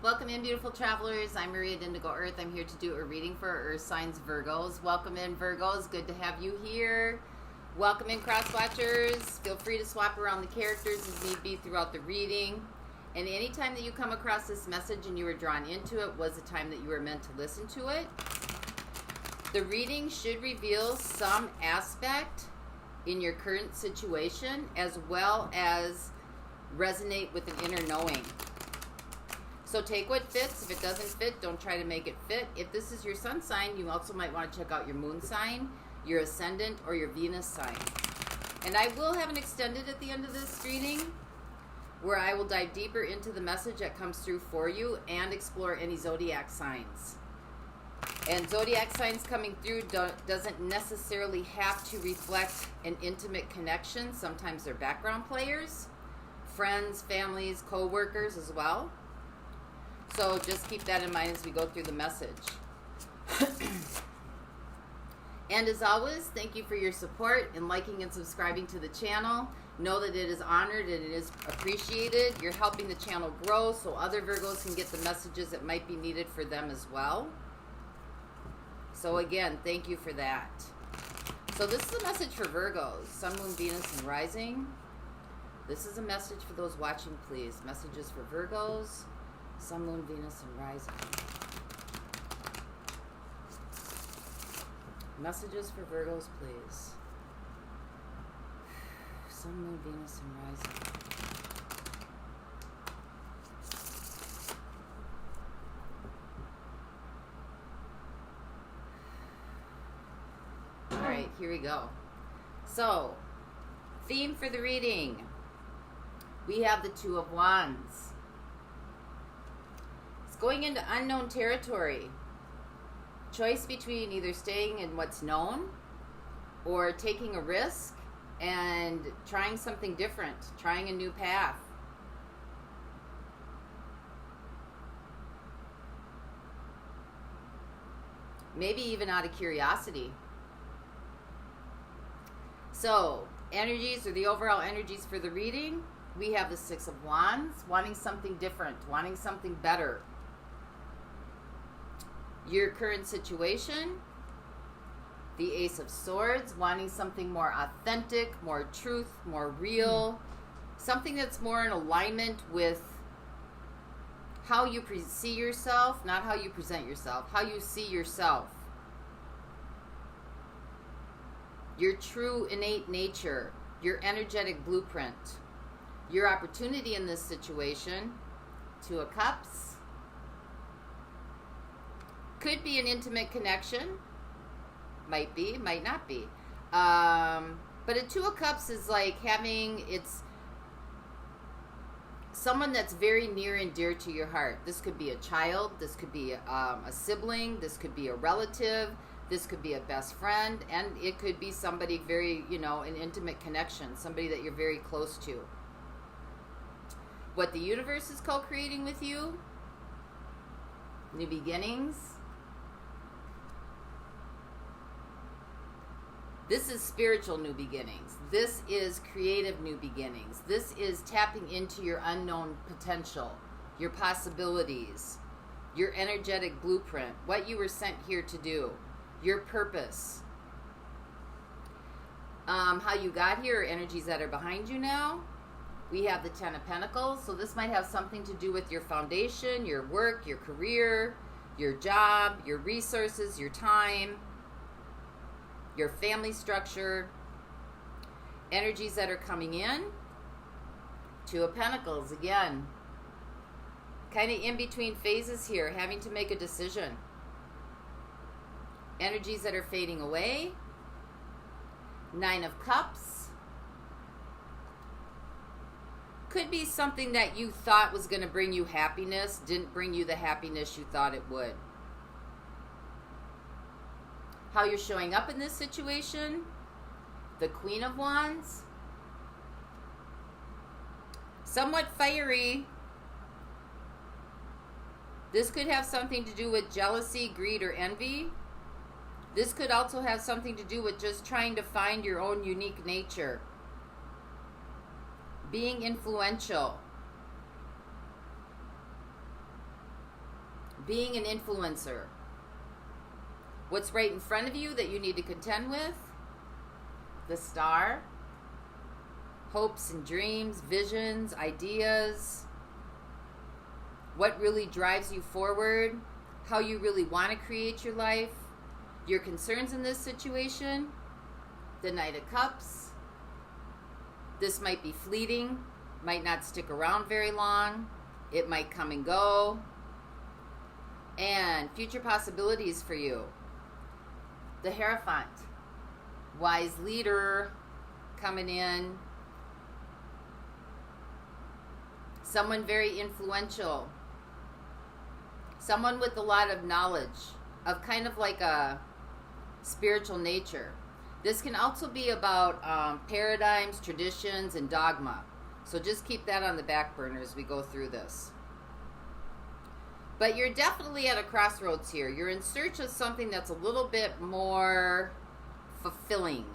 Welcome in, beautiful travelers. I'm Maria at Indigo Earth. I'm here to do a reading for Earth signs Virgos. Welcome in, Virgos. Good to have you here. Welcome in, cross watchers. Feel free to swap around the characters as need be throughout the reading. And anytime that you come across this message and you were drawn into it was the time that you were meant to listen to it. The reading should reveal some aspect in your current situation as well as resonate with an inner knowing. So take what fits. If it doesn't fit, don't try to make it fit. If this is your sun sign, you also might want to check out your moon sign, your ascendant, or your Venus sign. And I will have an extended at the end of this reading where I will dive deeper into the message that comes through for you and explore any zodiac signs. And zodiac signs coming through doesn't necessarily have to reflect an intimate connection. Sometimes they're background players, friends, families, co-workers as well. So just keep that in mind as we go through the message. And as always, thank you for your support in liking and subscribing to the channel. Know that it is honored and it is appreciated. You're helping the channel grow so other Virgos can get the messages that might be needed for them as well. So again, thank you for that. So this is a message for Virgos, Sun, Moon, Venus, and Rising. This is a message for those watching, please. Messages for Virgos, Sun, Moon, Venus, and Rising. Messages for Virgos, please. Sun, Moon, Venus, and Rising. All right, here we go. So, theme for the reading. We have the Two of Wands. Going into unknown territory. Choice between either staying in what's known or taking a risk and trying something different, trying a new path. Maybe even out of curiosity. So, energies or the overall energies for the reading, we have the Six of Wands, wanting something different, wanting something better. Your current situation, the Ace of Swords, wanting something more authentic, more truth, more real, something that's more in alignment with how you see yourself, not how you present yourself, how you see yourself. Your true innate nature, your energetic blueprint, your opportunity in this situation, Two of Cups. Could be an intimate connection. Might be, might not be. But a Two of Cups is like having, it's someone that's very near and dear to your heart. This could be a child. This could be a sibling. This could be a relative. This could be a best friend. And it could be somebody very, an intimate connection. Somebody that you're very close to. What the universe is co-creating with you. New beginnings. This is spiritual new beginnings. This is creative new beginnings. This is tapping into your unknown potential, your possibilities, your energetic blueprint, what you were sent here to do, your purpose. How you got here, energies that are behind you now. We have the Ten of Pentacles, so this might have something to do with your foundation, your work, your career, your job, your resources, your time, your family structure, energies that are coming in. Two of Pentacles, again. Kind of in between phases here, having to make a decision. Energies that are fading away. Nine of Cups. Could be something that you thought was going to bring you happiness, didn't bring you the happiness you thought it would. How you're showing up in this situation, the Queen of Wands, somewhat fiery. This could have something to do with jealousy, greed, or envy. This could also have something to do with just trying to find your own unique nature. Being influential. being an influencer. What's right in front of you that you need to contend with? The Star. Hopes and dreams, visions, ideas. What really drives you forward? How you really want to create your life? Your concerns in this situation? The Knight of Cups. This might be fleeting, might not stick around very long. It might come and go. And future possibilities for you. The Hairfont. Wise leader coming in. Someone very influential. Someone with a lot of knowledge of kind of like a spiritual nature. This can also be about paradigms, traditions, and dogma. So just keep that on the back burner as we go through this. But you're definitely at a crossroads here. You're in search of something that's a little bit more fulfilling.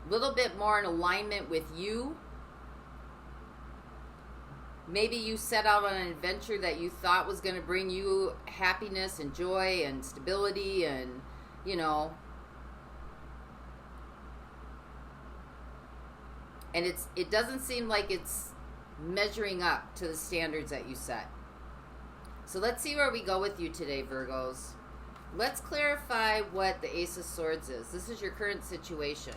A little bit more in alignment with you. Maybe you set out on an adventure that you thought was going to bring you happiness and joy and stability and, you know. And it doesn't seem like it's measuring up to the standards that you set. So let's see where we go with you today, Virgos. Let's clarify what the Ace of Swords is. This is your current situation.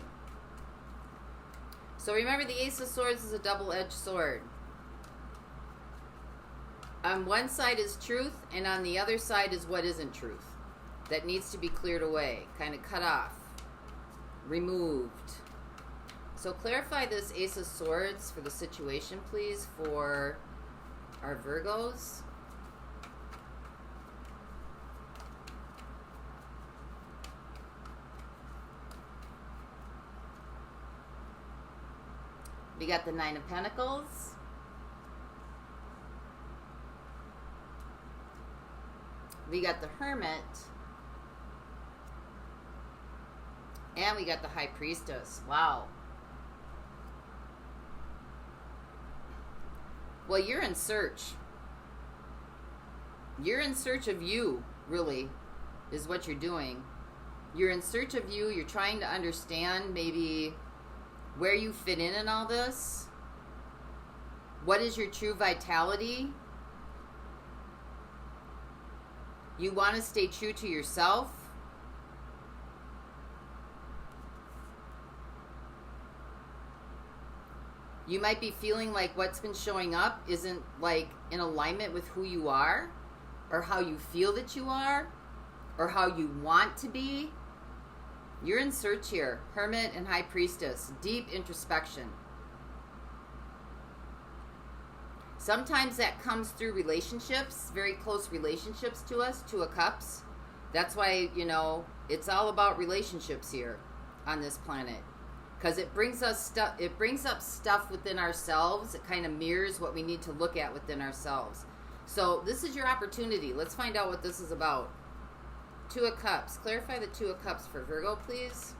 So remember, the Ace of Swords is a double-edged sword. On one side is truth, and on the other side is what isn't truth. That needs to be cleared away, kind of cut off, removed. So clarify this Ace of Swords for the situation, please, for our Virgos. We got the Nine of Pentacles. We got the Hermit. And we got the High Priestess. Wow. Well, you're in search. You're in search of you, really, is what you're doing. You're in search of you. You're trying to understand maybe where you fit in all this. What is your true vitality? You want to stay true to yourself. You might be feeling like what's been showing up isn't like in alignment with who you are, or how you feel that you are, or how you want to be. You're in search here. Hermit and High Priestess. Deep introspection. Sometimes that comes through relationships, very close relationships to us, Two of Cups. That's why, you know, it's all about relationships here on this planet. Because it brings us stuff, it brings up stuff within ourselves. It kind of mirrors what we need to look at within ourselves. So this is your opportunity. Let's find out what this is about. Two of Cups. Clarify the Two of Cups for Virgo, please.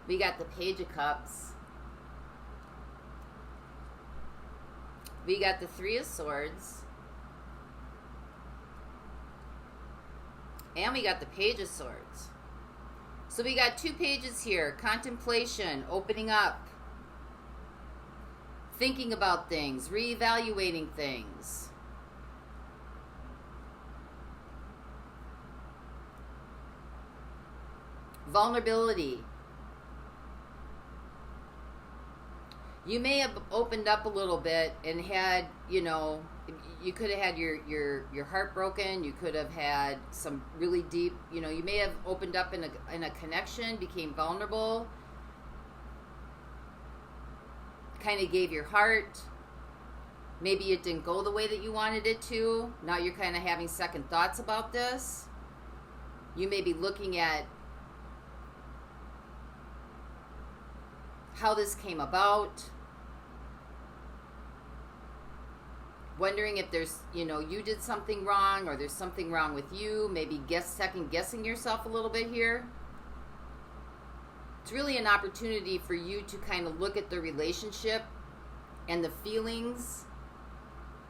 We got the Page of Cups. We got the Three of Swords. And we got the Page of Swords. So we got two pages here. Contemplation, opening up, thinking about things, reevaluating things. Vulnerability. You may have opened up a little bit and had, you know, you could have had your heart broken. You could have had some really deep, you know, you may have opened up in a connection, became vulnerable, kind of gave your heart. Maybe it didn't go the way that you wanted it to. Now you're kind of having second thoughts about this. You may be looking at how this came about. Wondering if there's, you did something wrong or there's something wrong with you. Maybe second guessing yourself a little bit here. It's really an opportunity for you to kind of look at the relationship and the feelings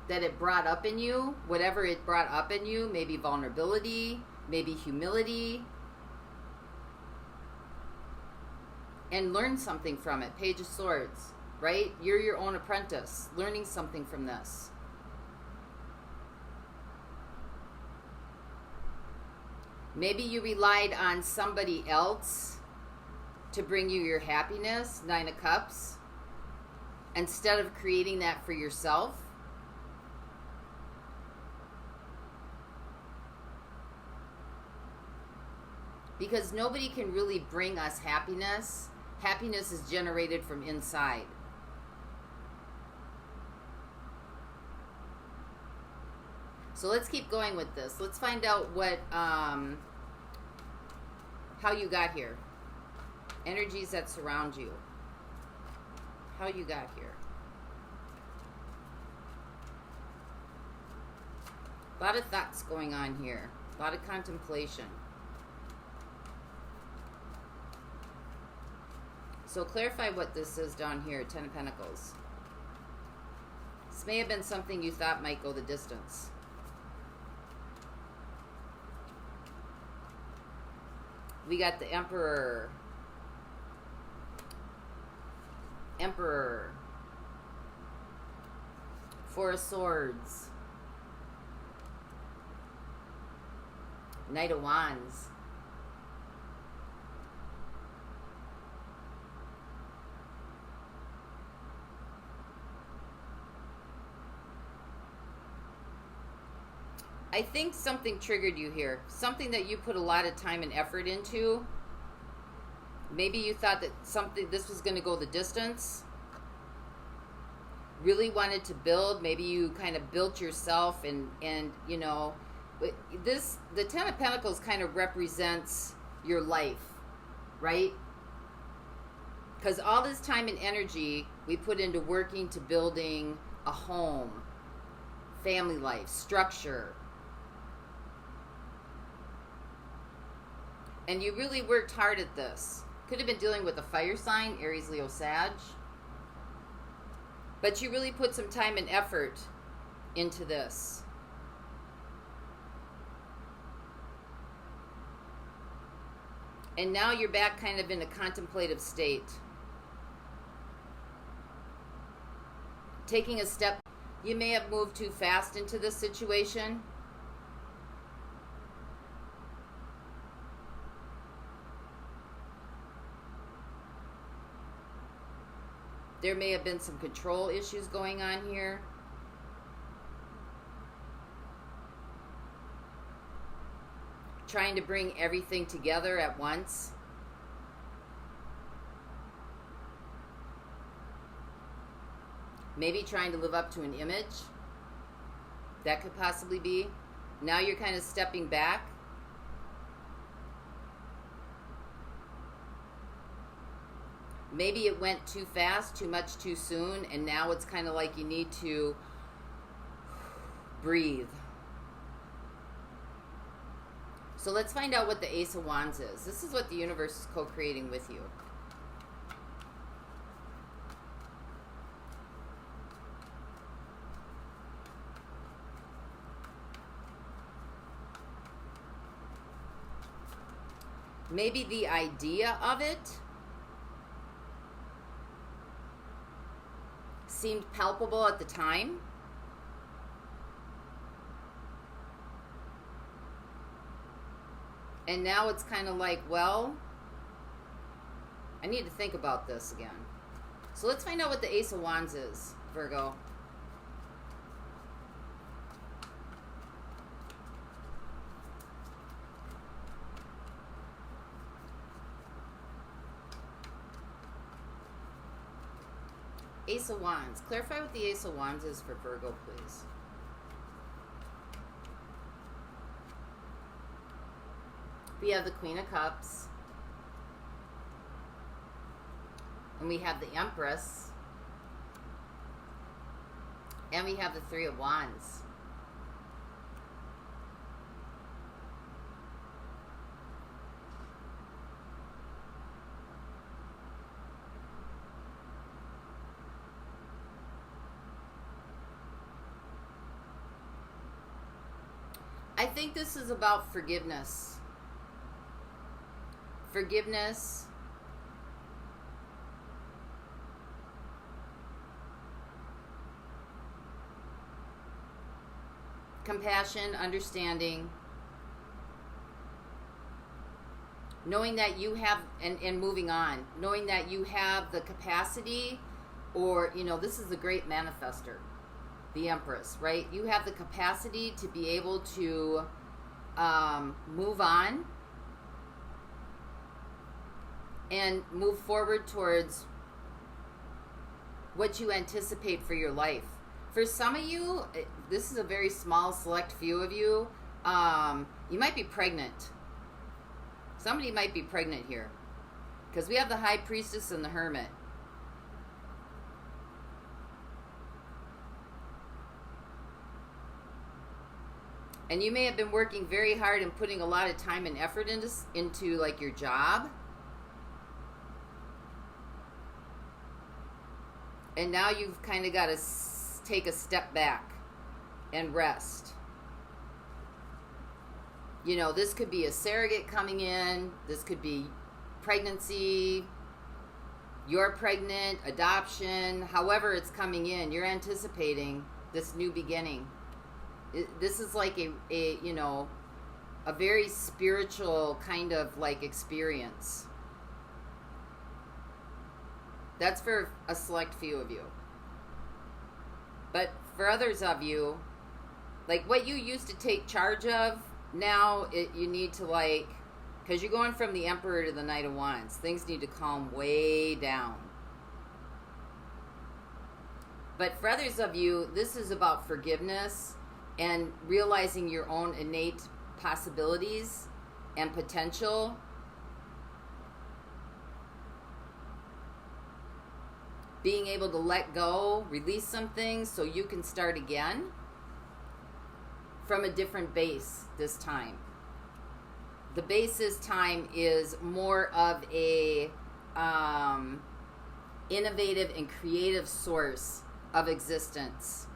that it brought up in you, whatever it brought up in you, maybe vulnerability, maybe humility, and learn something from it. Page of Swords, right? You're your own apprentice, learning something from this. Maybe you relied on somebody else to bring you your happiness, Nine of Cups, instead of creating that for yourself. Because nobody can really bring us happiness. Happiness is generated from inside. So let's keep going with this. Let's find out what, how you got here. Energies that surround you. How you got here. A lot of thoughts going on here. A lot of contemplation. So clarify what this is down here, Ten of Pentacles. This may have been something you thought might go the distance. We got the Emperor. Emperor. Four of Swords. Knight of Wands. I think something triggered you here. Something that you put a lot of time and effort into. Maybe you thought that this was going to go the distance. Really wanted to build. Maybe you kind of built yourself and the Ten of Pentacles kind of represents your life, right? Because all this time and energy we put into working to building a home, family life, structure. And you really worked hard at this. Could have been dealing with a fire sign, Aries, Leo, Sag. But you really put some time and effort into this. And now you're back kind of in a contemplative state. Taking a step. You may have moved too fast into this situation. There may have been some control issues going on here. Trying to bring everything together at once. Maybe trying to live up to an image. That could possibly be. Now you're kind of stepping back. Maybe it went too fast, too much too soon, and now it's kind of like you need to breathe. So let's find out what the Ace of Wands is. This is what the universe is co-creating with you. Maybe the idea of it seemed palpable at the time. And now it's kind of like, well, I need to think about this again. So let's find out what the Ace of Wands is, Virgo. Ace of Wands. Clarify what the Ace of Wands is for Virgo, please. We have the Queen of Cups. And we have the Empress. And we have the Three of Wands. I think this is about forgiveness. Forgiveness. Compassion, understanding. Knowing that you have, and moving on. Knowing that you have the capacity, or, you know, this is a great manifester. The Empress, right? You have the capacity to be able to move on and move forward towards what you anticipate for your life. For some of you, this is a very small, select few of you, you might be pregnant. Somebody might be pregnant here. Because we have the High Priestess and the Hermit. And you may have been working very hard and putting a lot of time and effort into like your job. And now you've kind of got to take a step back and rest. You know, this could be a surrogate coming in. This could be pregnancy. You're pregnant, adoption, however it's coming in. You're anticipating this new beginning. This is like a you know, a very spiritual kind of like experience. That's for a select few of you. But for others of you, like what you used to take charge of, now you need to like, because you're going from the Emperor to the Knight of Wands. Things need to calm way down. But for others of you, this is about forgiveness and realizing your own innate possibilities and potential. Being able to let go, release some things so you can start again from a different base this time. The base this time is more of a innovative and creative source of existence.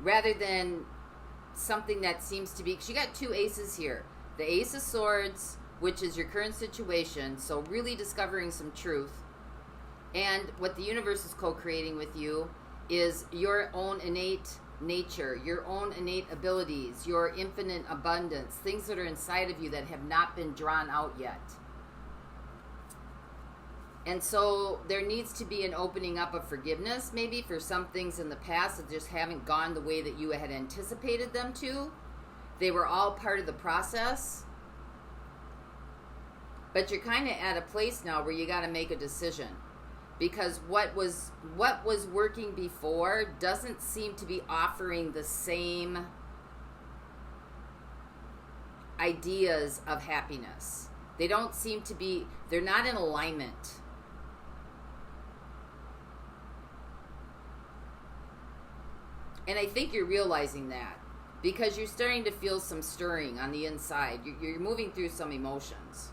Rather than something that seems to be, because you got two aces here. The Ace of Swords, which is your current situation, so really discovering some truth. And what the universe is co-creating with you is your own innate nature, your own innate abilities, your infinite abundance, things that are inside of you that have not been drawn out yet. And so there needs to be an opening up of forgiveness, maybe for some things in the past that just haven't gone the way that you had anticipated them to. They were all part of the process. But you're kind of at a place now where you got to make a decision. Because what was working before doesn't seem to be offering the same ideas of happiness. They don't seem to be, they're not in alignment. And I think you're realizing that because you're starting to feel some stirring on the inside. You're moving through some emotions.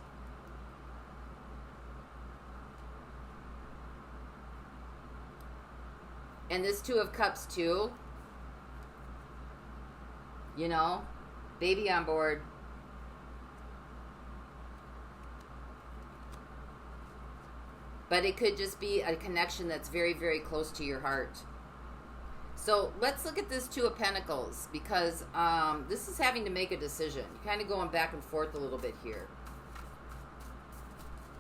And this Two of Cups too, you know, baby on board. But it could just be a connection that's very, very close to your heart. So let's look at this Two of Pentacles, because this is having to make a decision. You're kind of going back and forth a little bit here.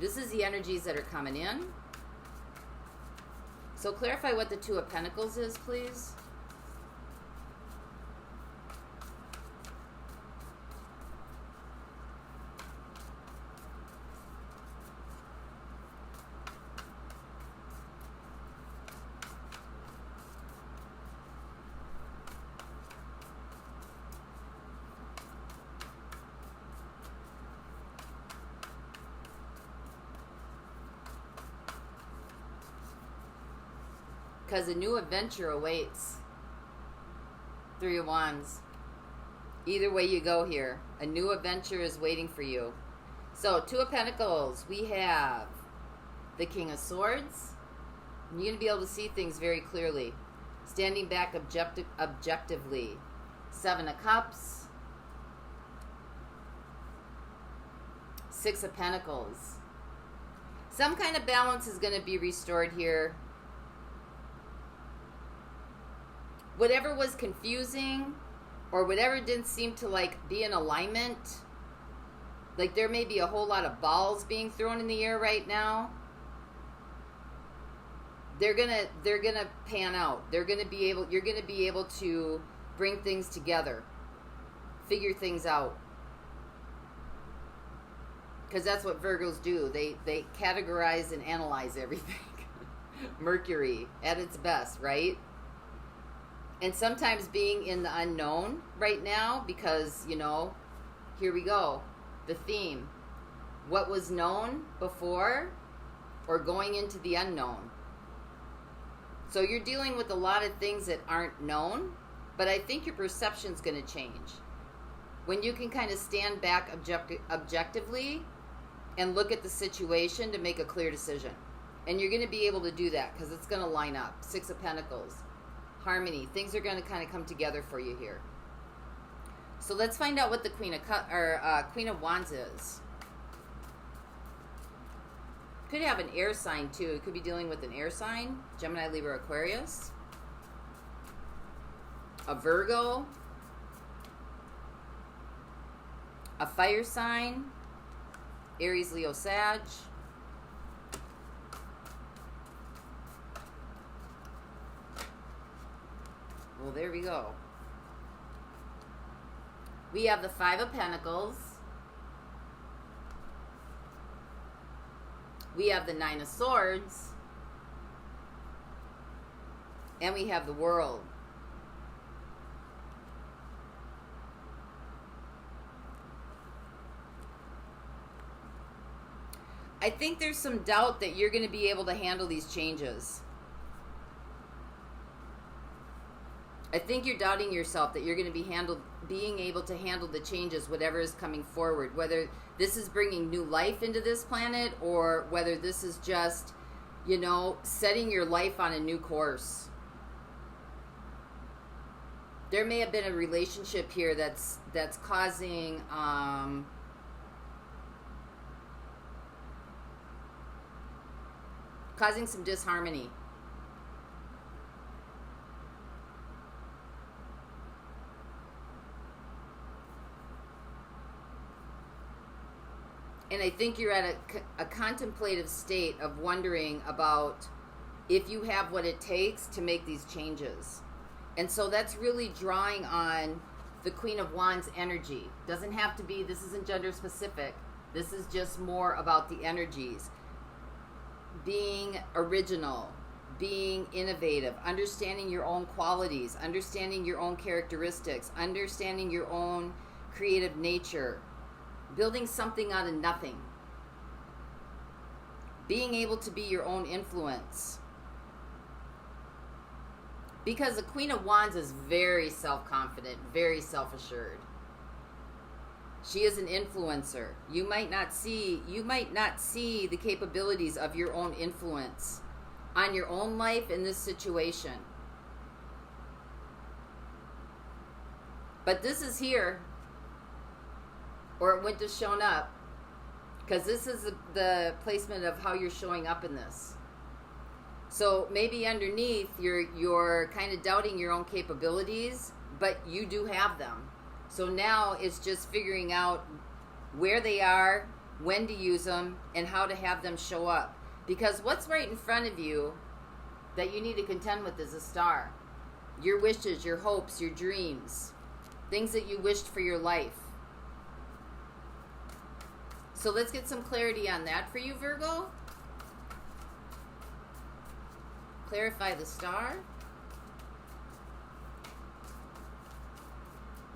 This is the energies that are coming in. So clarify what the Two of Pentacles is, please. because a new adventure awaits. Three of Wands. Either way you go here, a new adventure is waiting for you. So, Two of Pentacles, we have the King of Swords. You're going to be able to see things very clearly. Standing back objectively. Seven of Cups. Six of Pentacles. Some kind of balance is going to be restored here. Whatever was confusing or whatever didn't seem to like be in alignment, like there may be a whole lot of balls being thrown in the air right now. They're gonna pan out. You're gonna be able to bring things together, figure things out. Because that's what Virgos do. They categorize and analyze everything. Mercury at its best, right? And sometimes being in the unknown right now, because, you know, here we go. The theme. What was known before or going into the unknown. So you're dealing with a lot of things that aren't known, but I think your perception's going to change. When you can kind of stand back objectively and look at the situation to make a clear decision. And you're going to be able to do that because it's going to line up. Six of Pentacles. Harmony. Things are going to kind of come together for you here. So let's find out what the Queen of Wands is. Could have an air sign too. It could be dealing with an air sign. Gemini, Libra, Aquarius. A Virgo. A fire sign. Aries, Leo, Sag. Well, there we go. We have the Five of Pentacles. We have the Nine of Swords. And we have the World. I think there's some doubt that you're going to be able to handle these changes. I think you're doubting yourself that you're going to be being able to handle the changes, whatever is coming forward. Whether this is bringing new life into this planet or whether this is just, you know, setting your life on a new course. There may have been a relationship here that's causing some disharmony. And I think you're at a contemplative state of wondering about if you have what it takes to make these changes. And so that's really drawing on the Queen of Wands energy. Doesn't have to be, this isn't gender specific. This is just more about the energies. Being original, being innovative, understanding your own qualities, understanding your own characteristics, understanding your own creative nature, building something out of nothing, being able to be your own influence. Because the Queen of Wands is very self-confident, very self-assured. She is an influencer. You might not see the capabilities of your own influence on your own life in this situation. But this is here, or it wouldn't have shown up, because this is the placement of how you're showing up in this. So maybe underneath you're kind of doubting your own capabilities, but you do have them. So now it's just figuring out where they are, when to use them, and how to have them show up. Because what's right in front of you that you need to contend with is a star. Your wishes, your hopes, your dreams, things that you wished for your life. So let's get some clarity on that for you, Virgo. Clarify the star.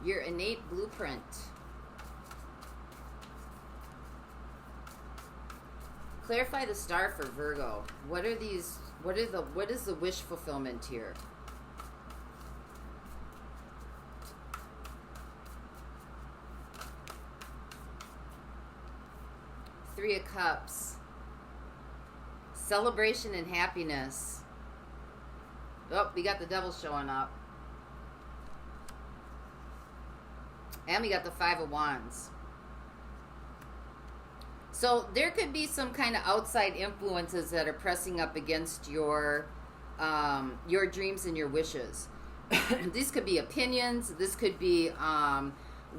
Your innate blueprint. Clarify the star for Virgo. What are these What is the wish fulfillment here? Three of Cups. Celebration and happiness. Oh, we got the Devil showing up. And we got the Five of Wands. So there could be some kind of outside influences that are pressing up against your dreams and your wishes. These could be opinions. This could be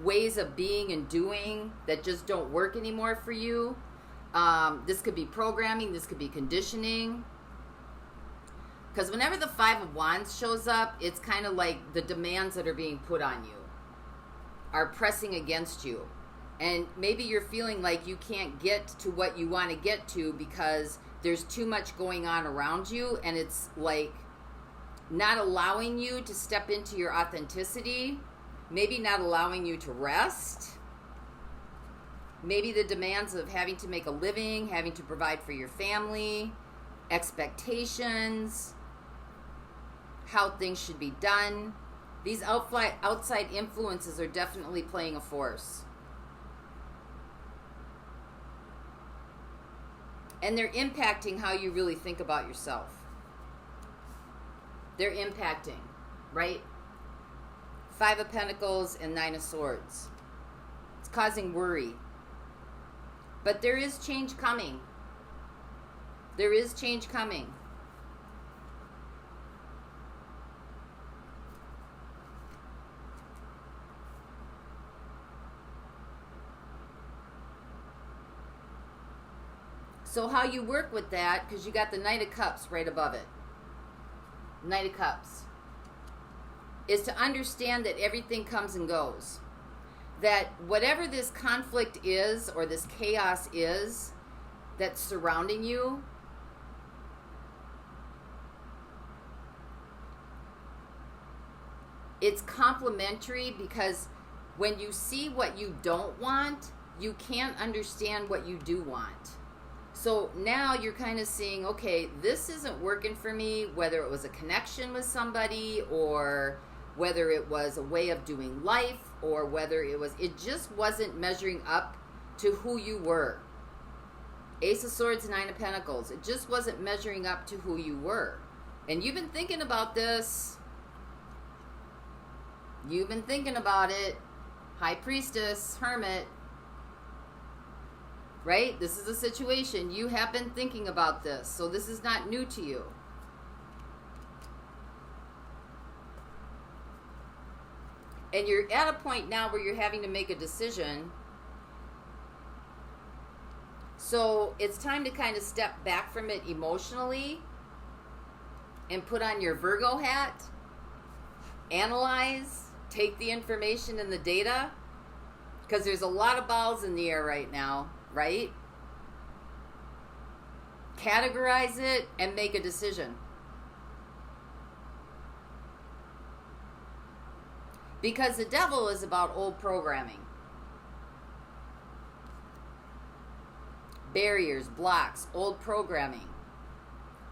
ways of being and doing that just don't work anymore for you. This could be programming. This could be conditioning. Because whenever the Five of Wands shows up, it's kind of like the demands that are being put on you are pressing against you. And maybe you're feeling like you can't get to what you want to get to because there's too much going on around you, and it's like not allowing you to step into your authenticity, maybe not allowing you to rest, maybe the demands of having to make a living, having to provide for your family, expectations, how things should be done. These outside influences are definitely playing a force. And they're impacting how you really think about yourself. They're impacting, right? Five of Pentacles and Nine of Swords. It's causing worry. But there is change coming. There is change coming. So how you work with that, because you got the Knight of Cups right above it. Knight of Cups. Is to understand that everything comes and goes. That whatever this conflict is, or this chaos is, that's surrounding you, it's complementary, because when you see what you don't want, you can't understand what you do want. So now you're kind of seeing, okay, this isn't working for me, whether it was a connection with somebody, or whether it was a way of doing life, or whether it just wasn't measuring up to who you were. Ace of Swords, Nine of Pentacles. It just wasn't measuring up to who you were. And you've been thinking about this. You've been thinking about it. High Priestess, Hermit. Right? This is a situation. You have been thinking about this. So this is not new to you. And you're at a point now where you're having to make a decision. So it's time to kind of step back from it emotionally and put on your Virgo hat. Analyze. Take the information and the data. Because there's a lot of balls in the air right now. Right? Categorize it and make a decision. Because the Devil is about old programming. Barriers, blocks, old programming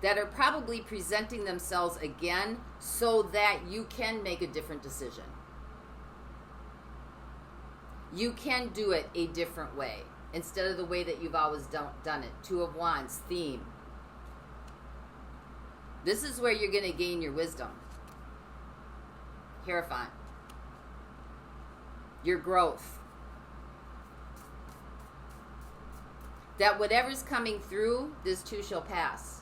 that are probably presenting themselves again so that you can make a different decision. You can do it a different way. Instead of the way that you've always done it. Two of Wands, theme. This is where you're going to gain your wisdom. Hairfont. Your growth. That whatever's coming through, this too shall pass.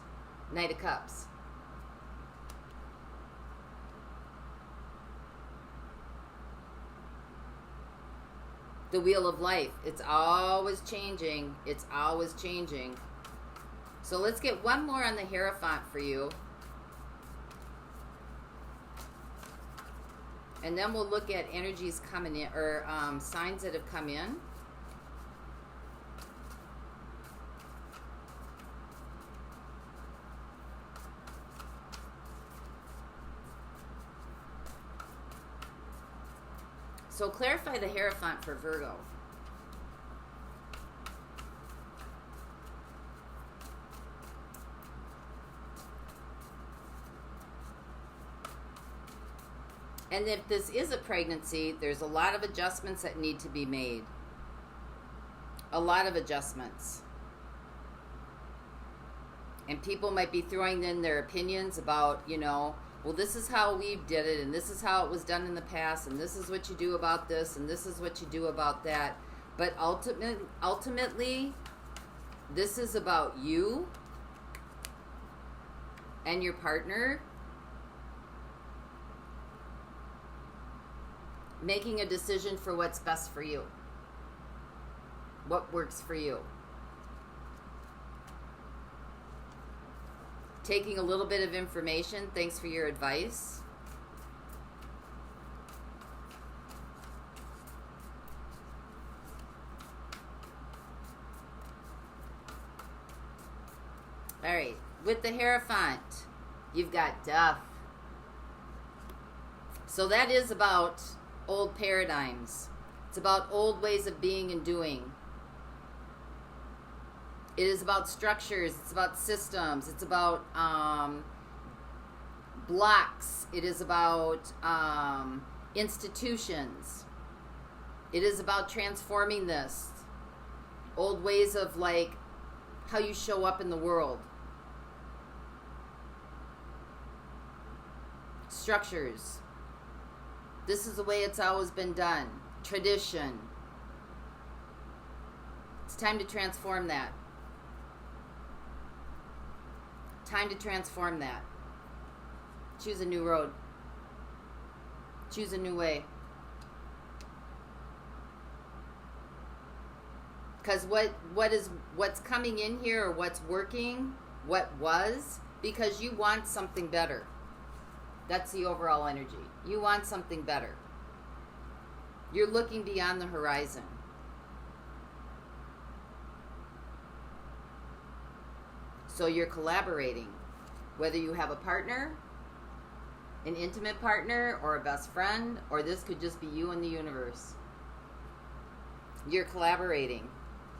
Knight of Cups. The Wheel of Life. It's always changing. It's always changing. So let's get one more on the Hairfont for you. And then we'll look at energies coming in, or signs that have come in. So clarify the Hairfont for Virgo. And if this is a pregnancy, there's a lot of adjustments that need to be made. A lot of adjustments. And people might be throwing in their opinions about, you know, well, this is how we did it, and this is how it was done in the past, and this is what you do about this, and this is what you do about that. But ultimately, this is about you and your partner making a decision for what's best for you. What works for you. Taking a little bit of information. Thanks for your advice. All right. With the Hairfont, you've got Death. So that is about old paradigms. It's about old ways of being and doing. It is about structures. It's about systems. It's about blocks. It is about institutions. It is about transforming this. Old ways of, like, how you show up in the world. Structures. This is the way it's always been done. Tradition. It's time to transform that. Time to transform that. Choose a new road. Choose a new way. Because what's coming in here, or what's working, what was, because you want something better. That's the overall energy. You want something better. You're looking beyond the horizon. So you're collaborating. Whether you have a partner, an intimate partner, or a best friend, or this could just be you and the universe. You're collaborating.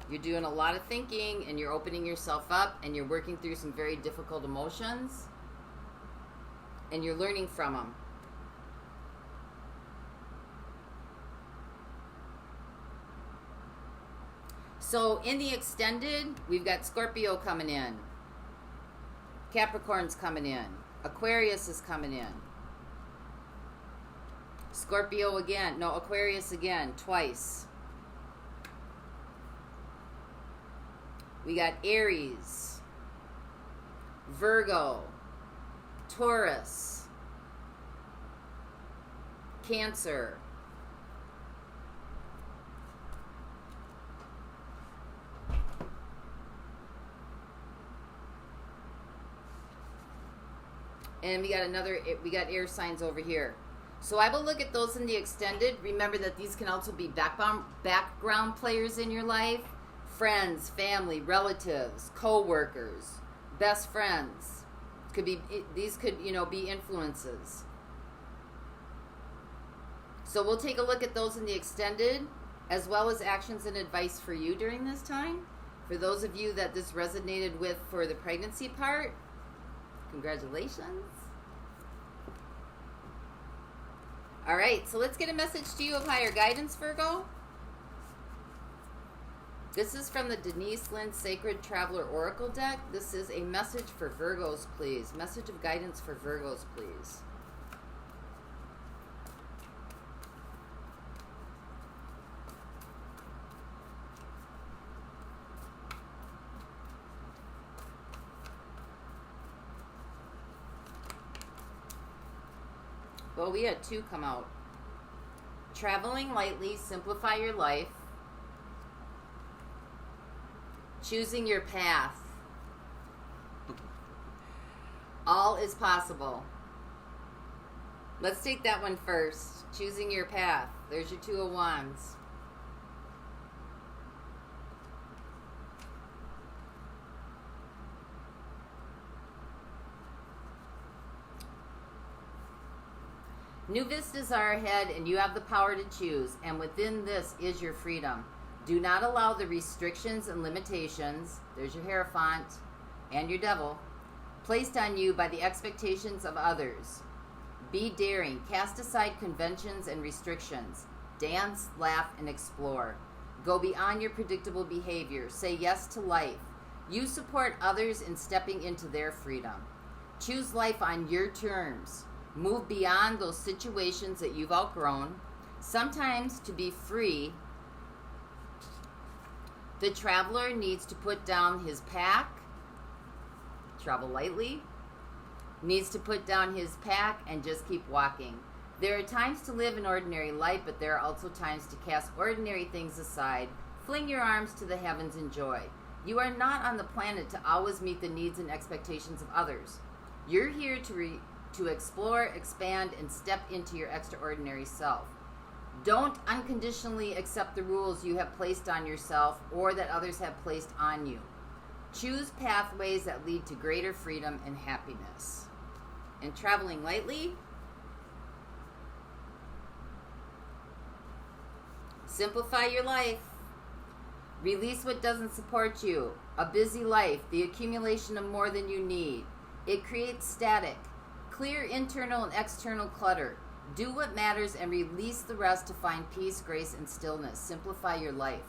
You're doing a lot of thinking, and you're opening yourself up, and you're working through some very difficult emotions, and you're learning from them. So in the extended, we've got Scorpio coming in. Capricorn's coming in. Aquarius is coming in. Scorpio again. No, Aquarius again. Twice. We got Aries. Virgo. Taurus. Cancer. And we got air signs over here. So I will look at those in the extended. Remember that these can also be background players in your life. Friends, family, relatives, co-workers, best friends. These could, be influences. So we'll take a look at those in the extended, as well as actions and advice for you during this time. For those of you that this resonated with for the pregnancy part, congratulations. All right, so let's get a message to you of higher guidance, Virgo. This is from the Denise Lynn Sacred Traveler Oracle deck. This is a message for Virgos, please. Message of guidance for Virgos, please. Well, we had two come out. Traveling lightly, simplify your life. Choosing your path. All is possible. Let's take that one first. Choosing your path. There's your Two of Wands. New vistas are ahead, and you have the power to choose, and within this is your freedom. Do not allow the restrictions and limitations, there's your Hairfont and your Devil, placed on you by the expectations of others. Be daring. Cast aside conventions and restrictions. Dance, laugh, and explore. Go beyond your predictable behavior. Say yes to life. You support others in stepping into their freedom. Choose life on your terms. Move beyond those situations that you've outgrown. Sometimes to be free, the traveler needs to put down his pack. Travel lightly. Needs to put down his pack and just keep walking. There are times to live an ordinary life, but there are also times to cast ordinary things aside. Fling your arms to the heavens and joy. You are not on the planet to always meet the needs and expectations of others. You're here to explore, expand, and step into your extraordinary self. Don't unconditionally accept the rules you have placed on yourself or that others have placed on you. Choose pathways that lead to greater freedom and happiness. And traveling lightly, simplify your life. Release what doesn't support you. A busy life, the accumulation of more than you need. It creates static. Clear internal and external clutter. Do what matters and release the rest to find peace, grace, and stillness. Simplify your life.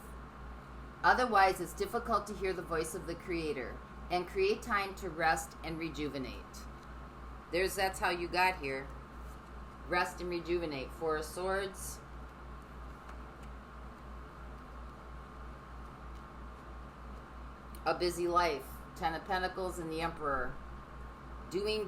Otherwise, it's difficult to hear the voice of the Creator and create time to rest and rejuvenate. That's how you got here. Rest and rejuvenate. Four of Swords. A busy life. Ten of Pentacles and the Emperor. Doing.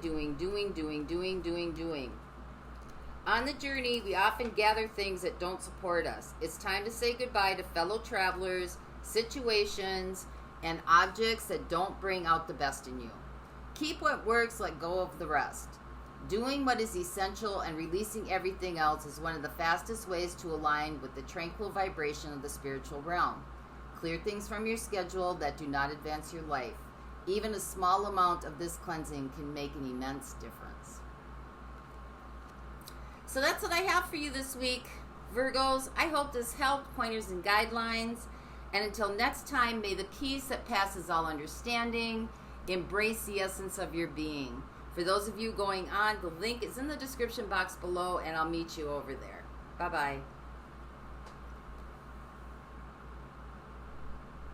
On the journey, we often gather things that don't support us. It's time to say goodbye to fellow travelers, situations, and objects that don't bring out the best in you. Keep what works, let go of the rest. Doing what is essential and releasing everything else is one of the fastest ways to align with the tranquil vibration of the spiritual realm. Clear things from your schedule that do not advance your life. Even a small amount of this cleansing can make an immense difference. So that's what I have for you this week, Virgos. I hope this helped, pointers and guidelines. And until next time, may the peace that passes all understanding embrace the essence of your being. For those of you going on, the link is in the description box below, and I'll meet you over there. Bye-bye.